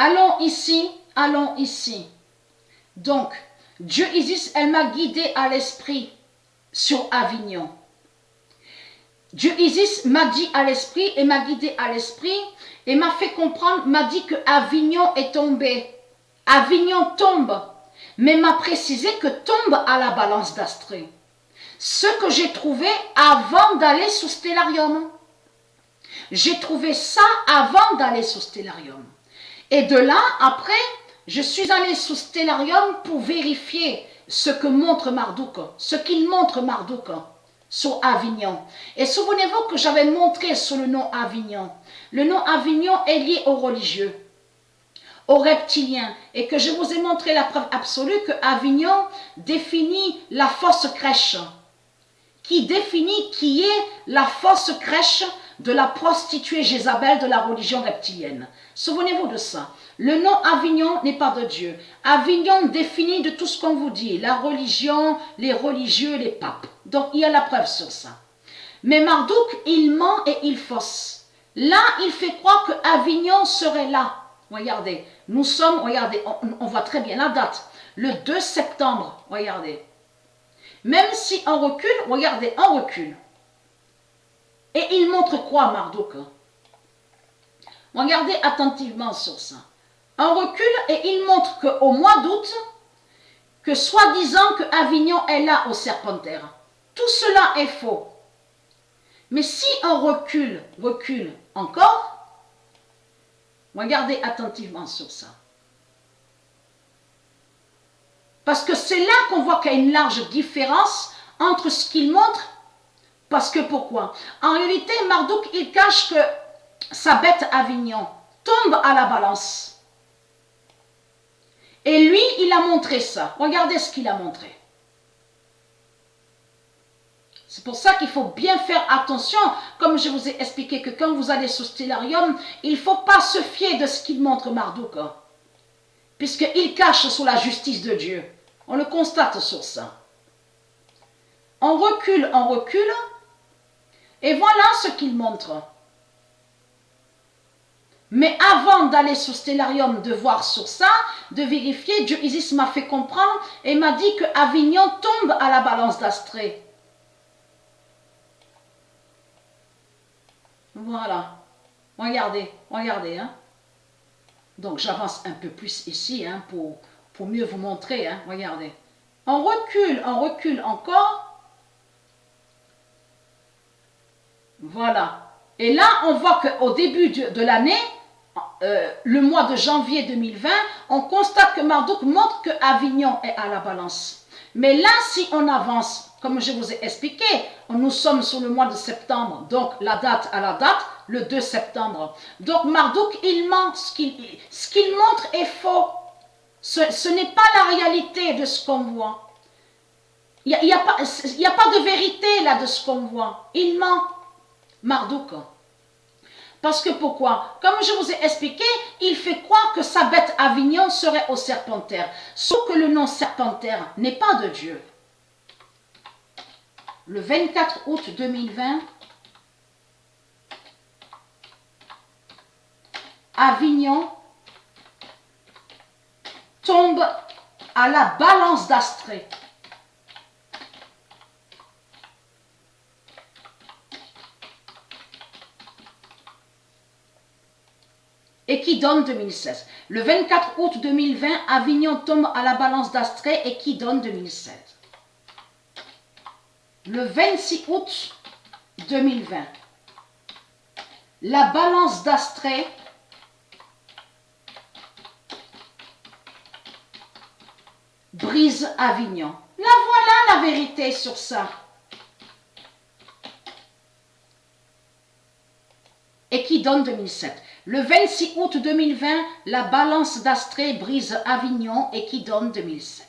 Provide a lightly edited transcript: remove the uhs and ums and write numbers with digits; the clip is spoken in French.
Allons ici, allons ici. Donc, Dieu Isis, elle m'a guidée à l'esprit sur Avignon. Dieu Isis m'a dit à l'esprit et m'a guidé à l'esprit et m'a fait comprendre, m'a dit que Avignon est tombé. Avignon tombe, mais m'a précisé que tombe à la balance d'Astrée. Ce que j'ai trouvé avant d'aller sous Stellarium. J'ai trouvé ça avant d'aller sous Stellarium. Et de là, après, je suis allée sous Stellarium pour vérifier ce que montre Marduk, ce qu'il montre Marduk sur Avignon. Et souvenez-vous que j'avais montré sur le nom Avignon. Le nom Avignon est lié aux religieux, aux reptiliens, et que je vous ai montré la preuve absolue que Avignon définit la fausse crèche, qui définit qui est la fausse crèche de la prostituée Jézabel de la religion reptilienne. Souvenez-vous de ça. Le nom Avignon n'est pas de Dieu. Avignon définit de tout ce qu'on vous dit, la religion, les religieux, les papes. Donc il y a la preuve sur ça. Mais Marduk, il ment et il fausse. Là, il fait croire que Avignon serait là. Regardez, nous sommes, regardez, on voit très bien la date. Le 2 septembre, regardez. Même si on recule, regardez, on recule. Et il montre quoi, Marduk? Regardez attentivement sur ça. On recule et il montre qu'au mois d'août, que soi-disant que Avignon est là au Serpentaire. Tout cela est faux. Mais si on recule encore, regardez attentivement sur ça. Parce que c'est là qu'on voit qu'il y a une large différence entre ce qu'il montre. Parce que pourquoi? En réalité, Marduk, il cache que sa bête Avignon tombe à la balance. Et lui, il a montré ça. Regardez ce qu'il a montré. C'est pour ça qu'il faut bien faire attention, comme je vous ai expliqué que quand vous allez sous Stellarium, il ne faut pas se fier de ce qu'il montre Marduk. Puisqu'il cache sous la justice de Dieu. On le constate sur ça. On recule, et voilà ce qu'il montre. Mais avant d'aller sous Stellarium, de voir sur ça, de vérifier, Dieu Isis m'a fait comprendre et m'a dit que Avignon tombe à la balance d'Astrée. Voilà. Regardez, regardez. Hein. Donc j'avance un peu plus ici hein, pour mieux vous montrer. Hein. Regardez. On recule encore. Voilà. Et là, on voit qu'au début de l'année, le mois de janvier 2020, on constate que Marduk montre que Avignon est à la balance. Mais là, si on avance, comme je vous ai expliqué, nous sommes sur le mois de septembre, donc la date à la date, le 2 septembre. Donc Marduk, il ment, ce qu'il montre est faux. Ce n'est pas la réalité de ce qu'on voit. Il n'y a pas de vérité là de ce qu'on voit. Il ment, Marduk. Parce que pourquoi? Comme je vous ai expliqué, il fait croire que sa bête Avignon serait au Serpentaire. Sauf que le nom Serpentaire n'est pas de Dieu. Le 24 août 2020, Avignon tombe à la balance d'Astrée. Et qui donne 2016. Le 24 août 2020, Avignon tombe à la balance d'Astrée et qui donne 2016. Le 26 août 2020, la balance d'Astrée brise Avignon. Là voilà la vérité sur ça. Et qui donne 2007. Le 26 août 2020, la balance d'Astrée brise Avignon et qui donne 2007.